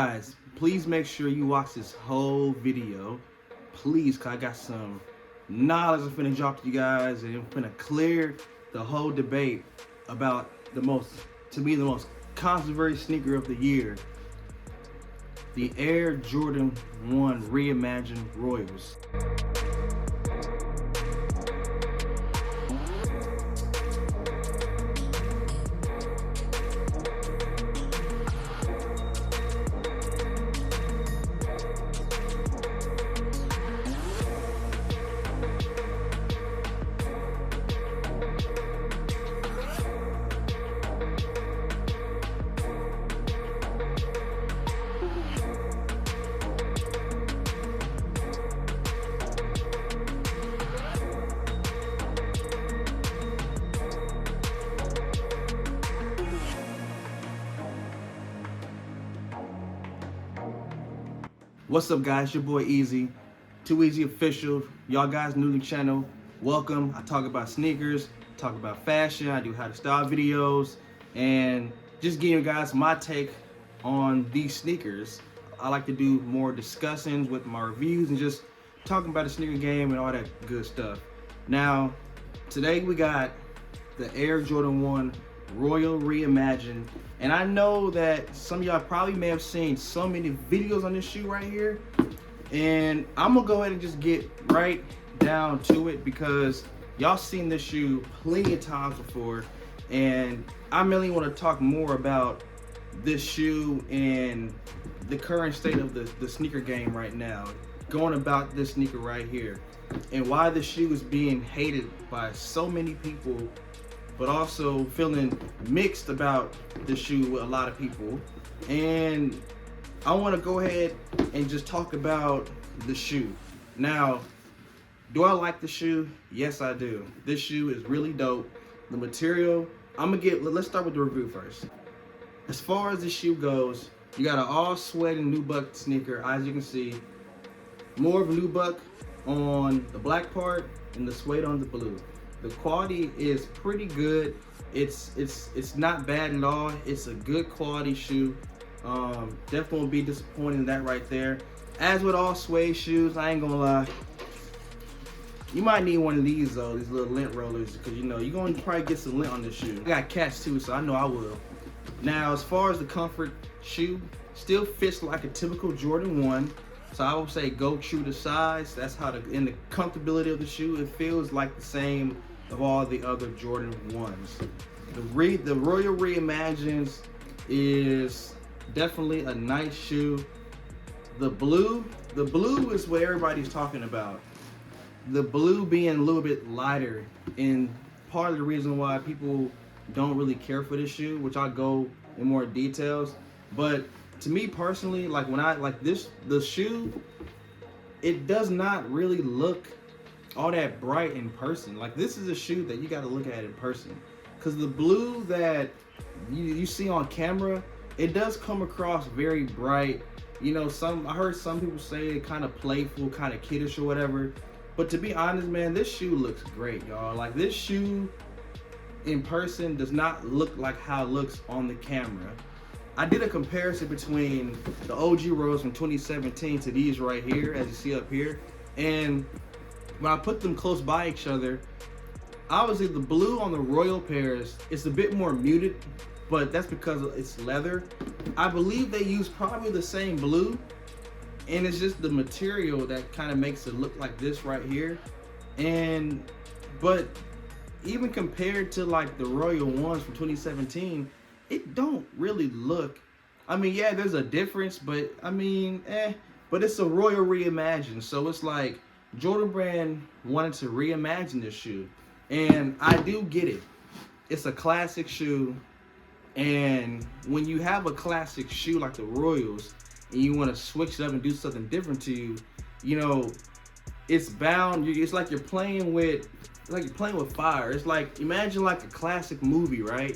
Guys, please make sure you watch this whole video. Please, cause I got some knowledge I'm finna drop to you guys, and I'm finna clear the whole debate about the most controversial sneaker of the year, the Air Jordan 1 Reimagined Royals. What's up, guys? Your boy Easy, Too Easy Official. Y'all guys new to the channel, welcome. I talk about sneakers, talk about fashion, I do how to style videos, and just giving you guys my take on these sneakers. I like to do more discussions with my reviews and just talking about the sneaker game and all that good stuff. Now, today we got the Air Jordan 1 Royal Reimagined. And I know that some of y'all probably may have seen so many videos on this shoe right here. And I'm gonna go ahead and just get right down to it because y'all seen this shoe plenty of times before. And I mainly want to talk more about this shoe and the current state of the sneaker game right now. Going about this sneaker right here. And why the shoe is being hated by so many people, but also feeling mixed about the shoe with a lot of people. And I want to go ahead and just talk about the shoe. Now, do I like the shoe? Yes, I do. This shoe is really dope. The material, let's start with the review first. As far as the shoe goes, you got an all sweating nubuck sneaker, as you can see. More of a nubuck on the black part and the suede on the blue. The quality is pretty good. It's not bad at all. It's a good quality shoe. Definitely won't be disappointed in that right there. As with all suede shoes, I ain't gonna lie, you might need one of these though, these little lint rollers, because you know you're gonna probably get some lint on this shoe. I got cats too, so I know I will. Now, as far as the comfort, shoe still fits like a typical Jordan 1. So I would say go true to size. That's how in the comfortability of the shoe, it feels like the same of all the other Jordan 1s. The Royal Reimagined is definitely a nice shoe. The blue is what everybody's talking about. The blue being a little bit lighter, and part of the reason why people don't really care for this shoe, which I'll go in more details. But to me personally, like when I like this, the shoe, it does not really look all that bright in person. Like this is a shoe that you got to look at in person, because the blue that you see on camera, it does come across very bright. You know, I heard some people say it kind of playful, kind of kiddish or whatever. But to be honest, man, this shoe looks great, y'all. Like this shoe in person does not look like how it looks on the camera. I did a comparison between the OG Royals from 2017 to these right here, as you see up here. And when I put them close by each other, obviously the blue on the Royal pairs is a bit more muted, but that's because it's leather. I believe they use probably the same blue, and it's just the material that kind of makes it look like this right here. But even compared to like the Royal ones from 2017, it don't really look, I mean, yeah, there's a difference, but I mean, but it's a Royal Reimagined, so it's like Jordan Brand wanted to reimagine this shoe, and I do get it. It's a classic shoe, and when you have a classic shoe like the Royals, and you want to switch it up and do something different to you, you know, it's bound. It's like you're playing with fire. It's like, imagine like a classic movie, right?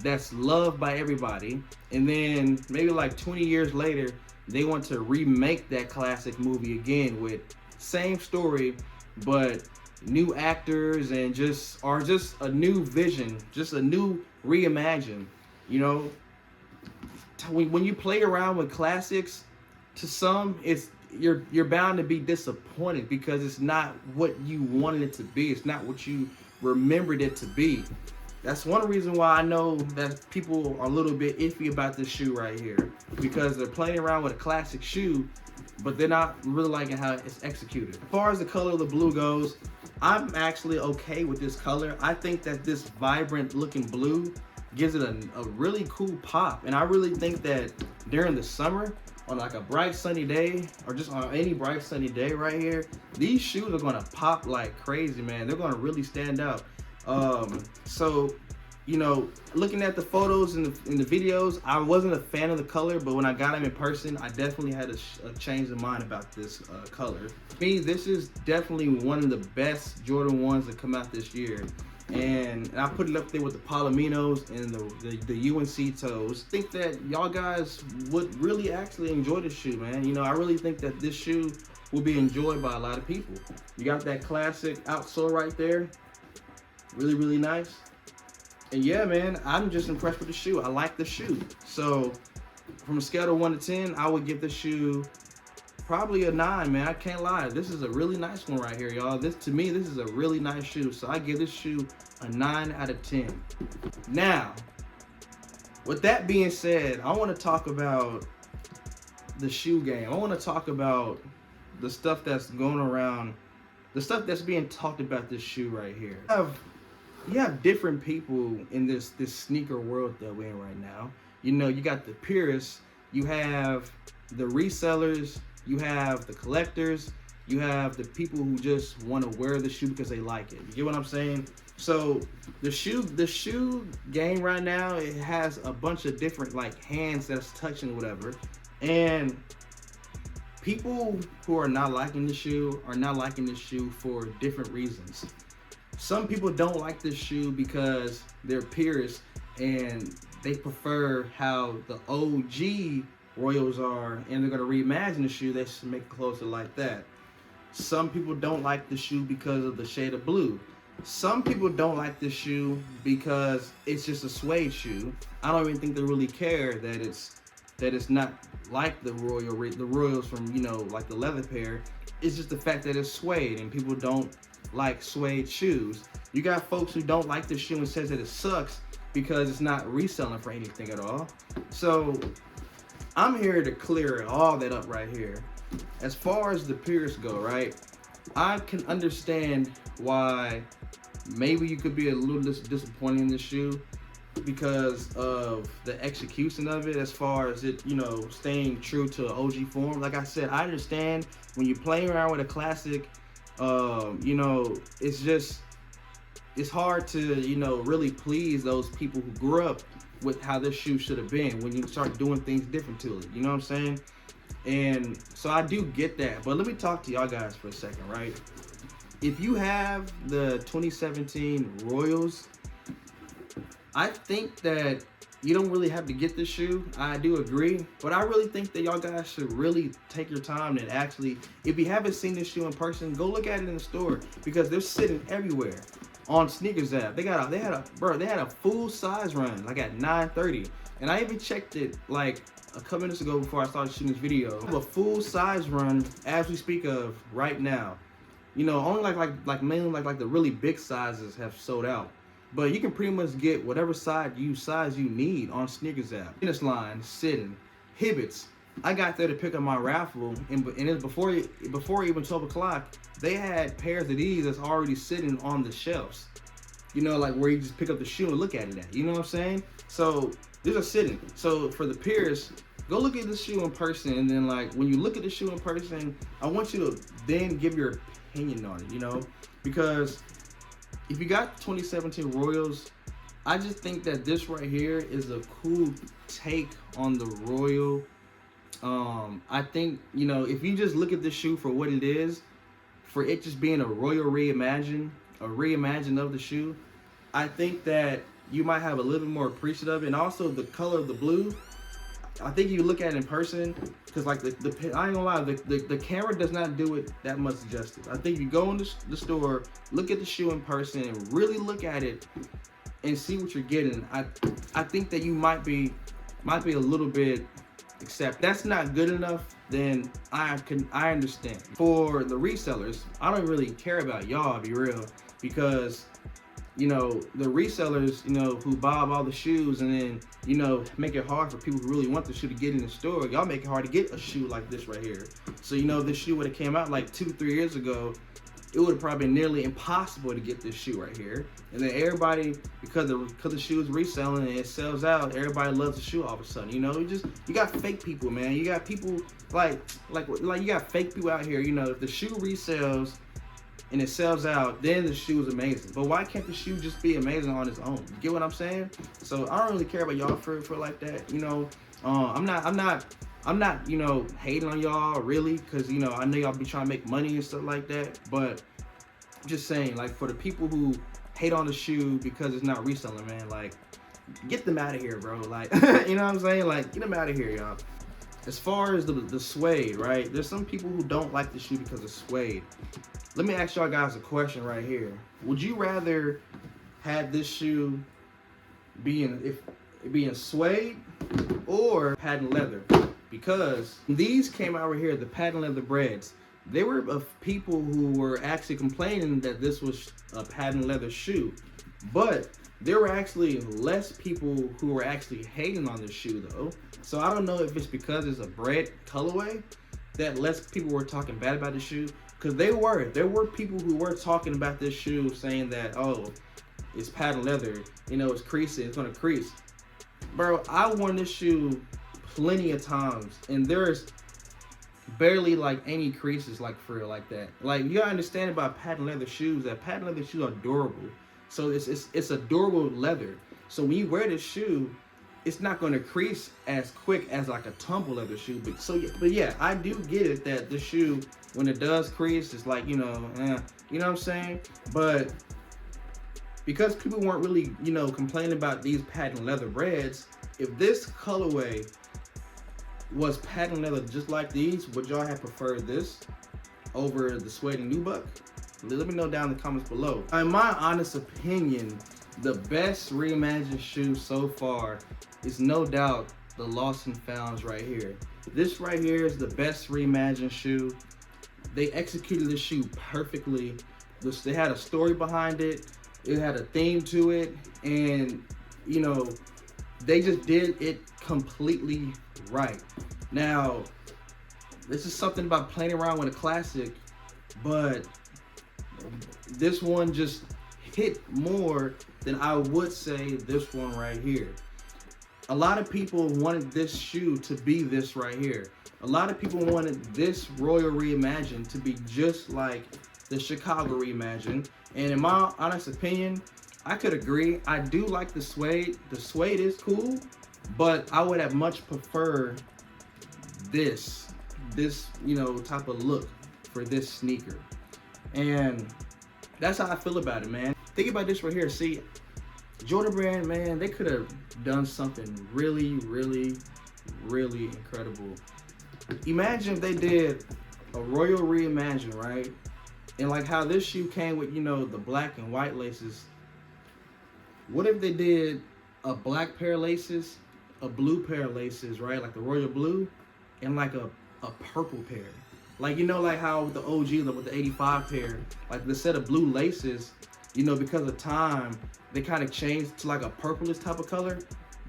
That's loved by everybody, and then maybe like 20 years later they want to remake that classic movie again with same story but new actors and just a new vision, just a new reimagine, you know. when you play around with classics, to some you're bound to be disappointed because it's not what you wanted it to be. It's not what you remembered it to be. That's one reason why I know that people are a little bit iffy about this shoe right here, because they're playing around with a classic shoe, but they're not really liking how it's executed. As far as the color of the blue goes, I'm actually okay with this color. I think that this vibrant looking blue gives it a really cool pop. And I really think that during the summer, on like a bright sunny day, or just on any bright sunny day right here, these shoes are gonna pop like crazy, man. They're gonna really stand out. So, you know, looking at the photos and the videos, I wasn't a fan of the color, but when I got them in person, I definitely had a change of mind about this color. For me, this is definitely one of the best Jordan 1s that come out this year. And I put it up there with the Palominos and the UNC toes. I think that y'all guys would really actually enjoy this shoe, man. You know, I really think that this shoe will be enjoyed by a lot of people. You got that classic outsole right there. Really, really nice. And yeah, man, I'm just impressed with the shoe. I like the shoe. So from a scale of 1 to 10, I would give the shoe probably a 9, man. I can't lie. This is a really nice one right here, y'all. To me, this is a really nice shoe. So I give this shoe a 9 out of 10. Now, with that being said, I want to talk about the shoe game. I want to talk about the stuff that's going around, the stuff that's being talked about this shoe right here. You have different people in this sneaker world that we're in right now. You know, you got the purists, you have the resellers, you have the collectors, you have the people who just want to wear the shoe because they like it. You get what I'm saying? So the shoe game right now, it has a bunch of different like hands that's touching whatever. And people who are not liking the shoe are not liking the shoe for different reasons. Some people don't like this shoe because they're purists and they prefer how the OG Royals are, and they're gonna reimagine the shoe. They should make it closer like that. Some people don't like the shoe because of the shade of blue. Some people don't like this shoe because it's just a suede shoe. I don't even think they really care that it's not like the Royals from, you know, like the leather pair. It's just the fact that it's suede, and people don't like suede shoes. You got folks who don't like this shoe and says that it sucks because it's not reselling for anything at all. So I'm here to clear all that up right here. As far as the purists go, right, I can understand why maybe you could be a little disappointed in this shoe because of the execution of it, as far as it, you know, staying true to OG form. Like I said, I understand when you're playing around with a classic, you know, it's hard to, you know, really please those people who grew up with how this shoe should have been when you start doing things different to it. You know what I'm saying? And so I do get that. But let me talk to y'all guys for a second, right? If you have the 2017 Royals, I think that you don't really have to get this shoe. I do agree. But I really think that y'all guys should really take your time and actually, if you haven't seen this shoe in person, go look at it in the store, because they're sitting everywhere. On Sneakers app, they had a full size run like at 9:30, and I even checked it like a couple minutes ago before I started shooting this video. A full size run as we speak of right now. You know, only mainly like the really big sizes have sold out, but you can pretty much get whatever size you need on Sneakers app. Finish line, sitting, Hibbets. I got there to pick up my raffle, and it before even 12 o'clock, they had pairs of these that's already sitting on the shelves. You know, like where you just pick up the shoe and look at it at. You know what I'm saying? So these are sitting. So for the peers, go look at the shoe in person, and then like when you look at the shoe in person, I want you to then give your opinion on it. You know, because if you got 2017 Royals, I just think that this right here is a cool take on the Royal. I think, you know, if you just look at this shoe for what it is, for it just being a Royal reimagine of the shoe, I think that you might have a little bit more appreciative of it. And also the color of the blue, I think you look at it in person, because like I ain't gonna lie, the camera does not do it that much justice. I think you go in the store, look at the shoe in person, and really look at it and see what you're getting. I think that you might be might be a little bit accept. That's not good enough, then I understand. For the resellers, I don't really care about y'all, to be real, because you know, the resellers, you know, who buy all the shoes and then, you know, make it hard for people who really want the shoe to get in the store. Y'all make it hard to get a shoe like this right here. So, you know, this shoe would have came out like 2-3 years ago. It would have probably been nearly impossible to get this shoe right here. And then everybody, because the shoe is reselling and it sells out, everybody loves the shoe all of a sudden. You know, you got fake people, man. You got people like you got fake people out here. You know, if the shoe resells and it sells out, then the shoe is amazing. But why can't the shoe just be amazing on its own? You get what I'm saying? So I don't really care about y'all for like that. You know, I'm not, you know, hating on y'all really, because, you know, I know y'all be trying to make money and stuff like that. But I'm just saying, like, for the people who hate on the shoe because it's not reselling, man, like, get them out of here, bro. Like, you know what I'm saying? Like, get them out of here, y'all. As far as the suede, right? There's some people who don't like the shoe because of suede. Let me ask y'all guys a question right here. Would you rather have this shoe be in suede or patent leather? Because these came out right here, the patent leather breads. They were of people who were actually complaining that this was a patent leather shoe. But there were actually less people who were actually hating on this shoe though. So I don't know if it's because it's a bread colorway that less people were talking bad about the shoe. Because there were people who were talking about this shoe saying that, oh, it's patent leather, you know, it's creasing, it's gonna crease. Bro, I worn this shoe plenty of times and there's barely like any creases like for real like that. Like, you gotta understand about patent leather shoes, that patent leather shoes are durable. So it's a durable leather. So when you wear this shoe, it's not going to crease as quick as like a tumble leather shoe. But yeah, I do get it that the shoe, when it does crease, it's like, you know what I'm saying? But because people weren't really, you know, complaining about these patent leather breads, if this colorway was patent leather just like these, would y'all have preferred this over the suede and nubuck? Let me know down in the comments below. In my honest opinion, the best reimagined shoe so far is no doubt the Lost and Founds right here. This right here is the best reimagined shoe. They executed the shoe perfectly. They had a story behind it. It had a theme to it. And, you know, they just did it completely right. Now, this is something about playing around with a classic, but this one just hit more than I would say this one right here. A lot of people wanted this shoe to be this right here. A lot of people wanted this Royal Reimagined to be just like the Chicago Reimagined. And in my honest opinion, I could agree. I do like the suede. The suede is cool, but I would have much preferred this, you know, type of look for this sneaker. And that's how I feel about it, man. Think about this right here. See, Jordan Brand, man, they could have done something really, really, really incredible. Imagine if they did a Royal Reimagined, right? And like how this shoe came with, you know, the black and white laces. What if they did a black pair of laces, a blue pair of laces, right? Like the royal blue, and like a purple pair. Like, you know, like how with the OG, with the 85 pair, like the set of blue laces, you know, because of time, they kind of changed to like a purplish type of color.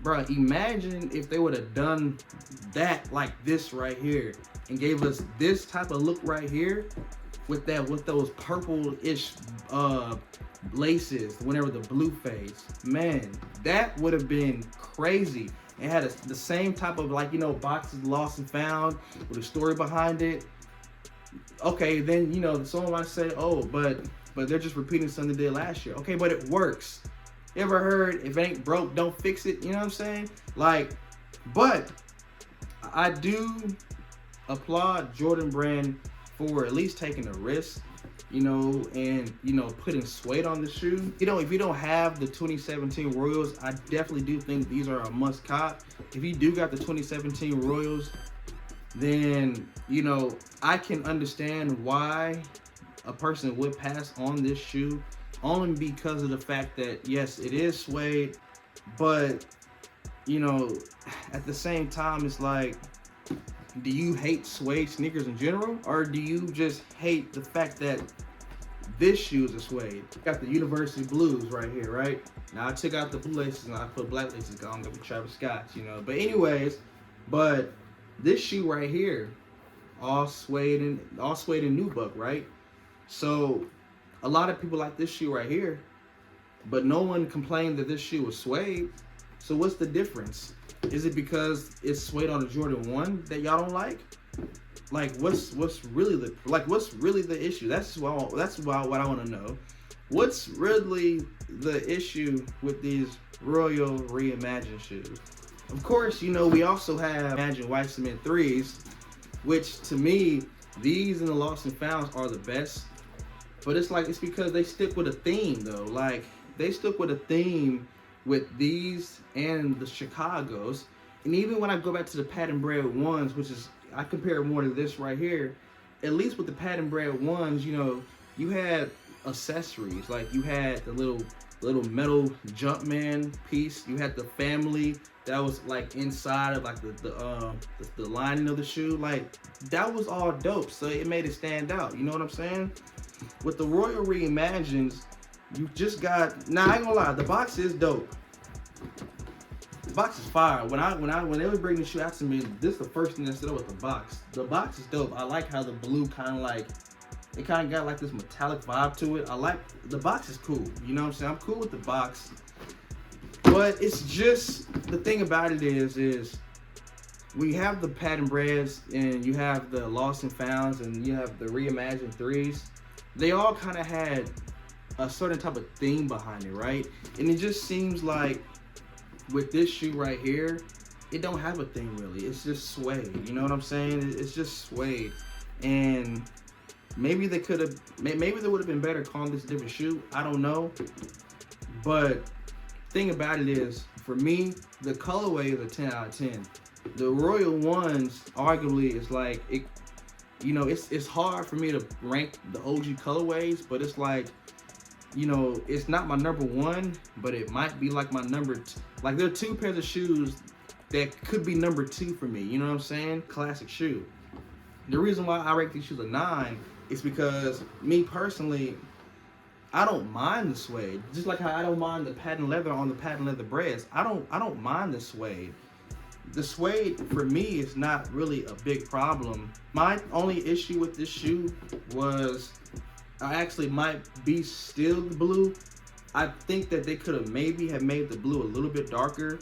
Bruh, imagine if they would have done that like this right here and gave us this type of look right here with those purple-ish laces whenever the blue fades. Man, that would have been crazy. It had the same type of, like, you know, boxes Lost and Found with a story behind it. Okay, then, you know, someone might say, oh, but they're just repeating something they did last year. Okay, but it works. You ever heard, if it ain't broke, don't fix it? You know what I'm saying? Like, but I do applaud Jordan Brand for at least taking a risk, you know, and, you know, putting suede on the shoe. You know, if you don't have the 2017 Royals, I definitely do think these are a must cop. If you do got the 2017 Royals, then, you know, I can understand why a person would pass on this shoe, only because of the fact that, yes, it is suede, but you know, at the same time, it's like, do you hate suede sneakers in general, or do you just hate the fact that this shoe is a suede? Got the University Blues right here, right? Now I took out the blue laces and I put black laces because I'm gonna be Travis Scott's, you know. But anyways, but this shoe right here, all suede and nubuck, right? So a lot of people like this shoe right here, but no one complained that this shoe was suede. So what's the difference? Is it because it's suede on a Jordan 1 that y'all don't like? Like what's really the issue? That's what I want to know. What's really the issue with these Royal Reimagined shoes? Of course, you know, we also have Imagine White Cement 3s, which to me, these and the Lost and Founds are the best. But it's because they stick with a theme though. Like they stuck with a theme with these and the Chicago's. And even when I go back to the patent bread ones, which is, I compare it more to this right here, at least with the patent bread ones, you know, you had accessories. Like you had the little metal Jumpman piece. You had the family that was like inside of like the lining of the shoe. Like that was all dope. So it made it stand out. You know what I'm saying? With the Royal Reimagined, you just got, now I ain't gonna lie, the box is dope. The box is fire. When they would bring the shoe out to me, this is the first thing that stood up with the box. The box is dope. I like how the blue kind of got like this metallic vibe to it. I like, the box is cool. You know what I'm saying? I'm cool with the box. But it's just, the thing about it is we have the patent breads and you have the Lost and Founds and you have the Reimagined 3s. They all kind of had a certain type of theme behind it, right? And it just seems like with this shoe right here, it don't have a thing really. It's just suede. You know what I'm saying? It's just suede. And maybe they would have been better calling this a different shoe. I don't know. But thing about it is, for me, the colorway is a 10 out of 10. The Royal ones, arguably, is like, it, you know, it's hard for me to rank the OG colorways, but it's like, you know, it's not my number one, but it might be like my number two. Like there are two pairs of shoes that could be number 2 for me. You know what I'm saying? Classic shoe. The reason why I rank these shoes a 9 is because me personally, I don't mind the suede. Just like how I don't mind the patent leather on the patent leather breads. I don't mind the suede. The suede for me is not really a big problem. My only issue with this shoe was, I actually might be still the blue. I think that they could have maybe have made the blue a little bit darker.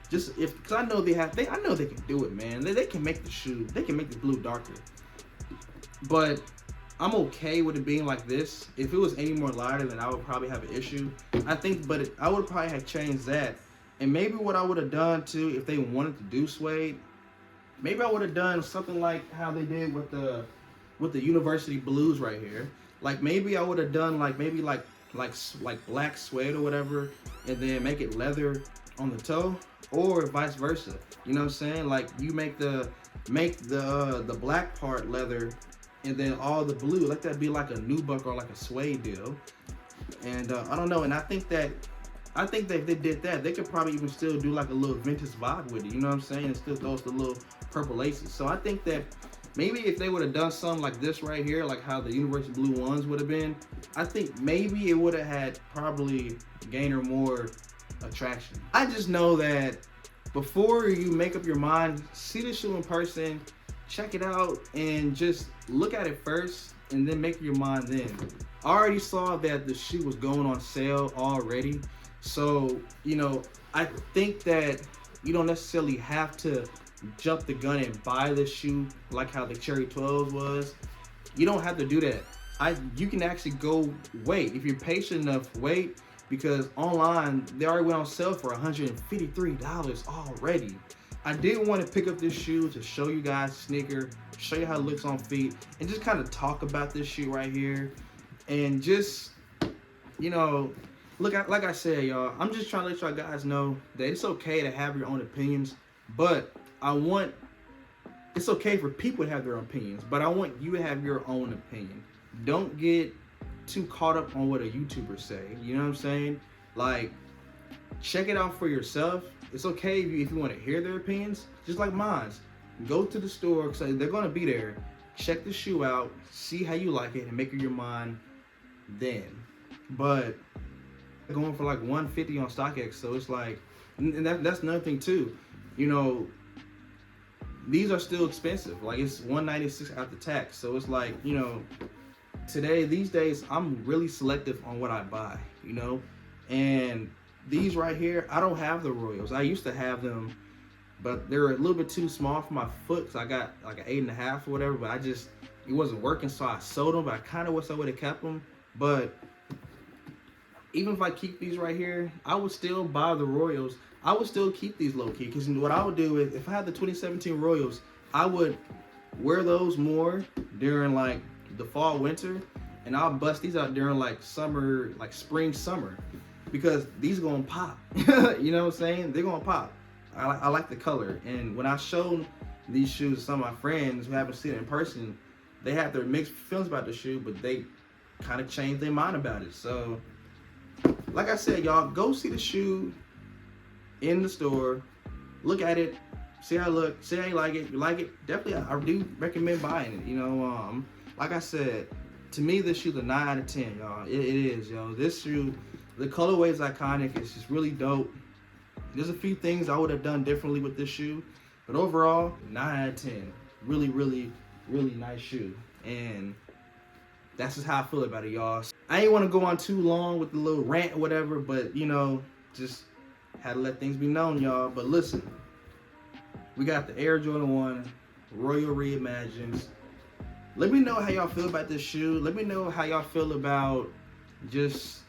Just because I know I know they can do it, man. They can make the shoe, they can make the blue darker. But I'm okay with it being like this. If it was any more lighter, then I would probably have an issue. I think, but I would probably have changed that. And maybe what I would have done too, if they wanted to do suede, maybe I would have done something like how they did with the University Blues right here. Like maybe I would have done like black suede or whatever, and then make it leather on the toe, or vice versa. You know what I'm saying? Like you make the black part leather, and then all the blue, let that be like a nubuck or like a suede deal. And I don't know. And I think that if they did that, they could probably even still do like a little vintage vibe with it. You know what I'm saying? And still throw the little purple laces. So I think that maybe if they would have done something like this right here, like how the University Blue ones would have been, I think maybe it would have had probably gained her more attraction. I just know that before you make up your mind, see the shoe in person, check it out, and just look at it first, and then make your mind then. I already saw that the shoe was going on sale already. So, you know, I think that you don't necessarily have to jump the gun and buy this shoe like how the Cherry 12 was. You don't have to do that. You can actually go wait. If you're patient enough, wait, because online they already went on sale for $153 already. I did want to pick up this shoe to show you guys sneaker, show you how it looks on feet, and just kind of talk about this shoe right here. And just, you know, look, like I said, y'all, I'm just trying to let y'all guys know that it's okay to have your own opinions, but it's okay for people to have their own opinions, but I want you to have your own opinion. Don't get too caught up on what a YouTuber say. You know what I'm saying? Like, check it out for yourself. It's okay if you want to hear their opinions, just like mine. Go to the store, so they're gonna be there. Check the shoe out, see how you like it, and make up your mind then. But going for like 150 on StockX, so it's like, and that's another thing too. You know, these are still expensive. Like it's $196 after tax. So it's like, you know, these days, I'm really selective on what I buy, you know? And these right here, I don't have the Royals. I used to have them, but they're a little bit too small for my foot. So I got like an 8.5 or whatever, but it wasn't working. So I sold them, but I kind of wish I would have kept them. But even if I keep these right here, I would still buy the Royals. I would still keep these low key, because what I would do is, if I had the 2017 Royals, I would wear those more during like the fall, winter, and I'll bust these out during like summer, like spring, summer, because these are gonna pop. You know what I'm saying? They're gonna pop. I like the color, and when I showed these shoes to some of my friends who haven't seen it in person, they had their mixed feelings about the shoe, but they kind of changed their mind about it. So, like I said, y'all, go see the shoe in the store, look at it, see how it looks, see how you like it. If you like it, definitely I do recommend buying it. You know, like I said, to me this shoe's a 9 out of 10, y'all. It is, yo. This shoe, the colorway is iconic. It's just really dope. There's a few things I would have done differently with this shoe, but overall, 9 out of 10. Really, really, really nice shoe. And that's just how I feel about it, y'all. I ain't want to go on too long with the little rant or whatever, but you know, just had to let things be known, y'all. But listen, we got the Air Jordan 1 Royal Reimagined. Let me know how y'all feel about this shoe. Let me know how y'all feel about just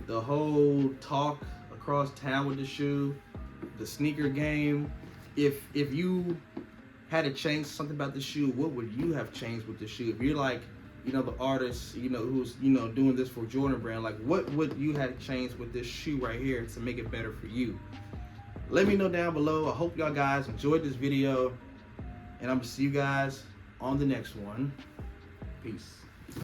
the whole talk across town with the shoe, the sneaker game. If you had to change something about the shoe, what would you have changed with the shoe? If you're like, you know, the artist, you know, who's, you know, doing this for Jordan Brand, like what would you have changed with this shoe right here to make it better for you? Let me know down below. I hope y'all guys enjoyed this video, and I'm gonna see you guys on the next one. Peace.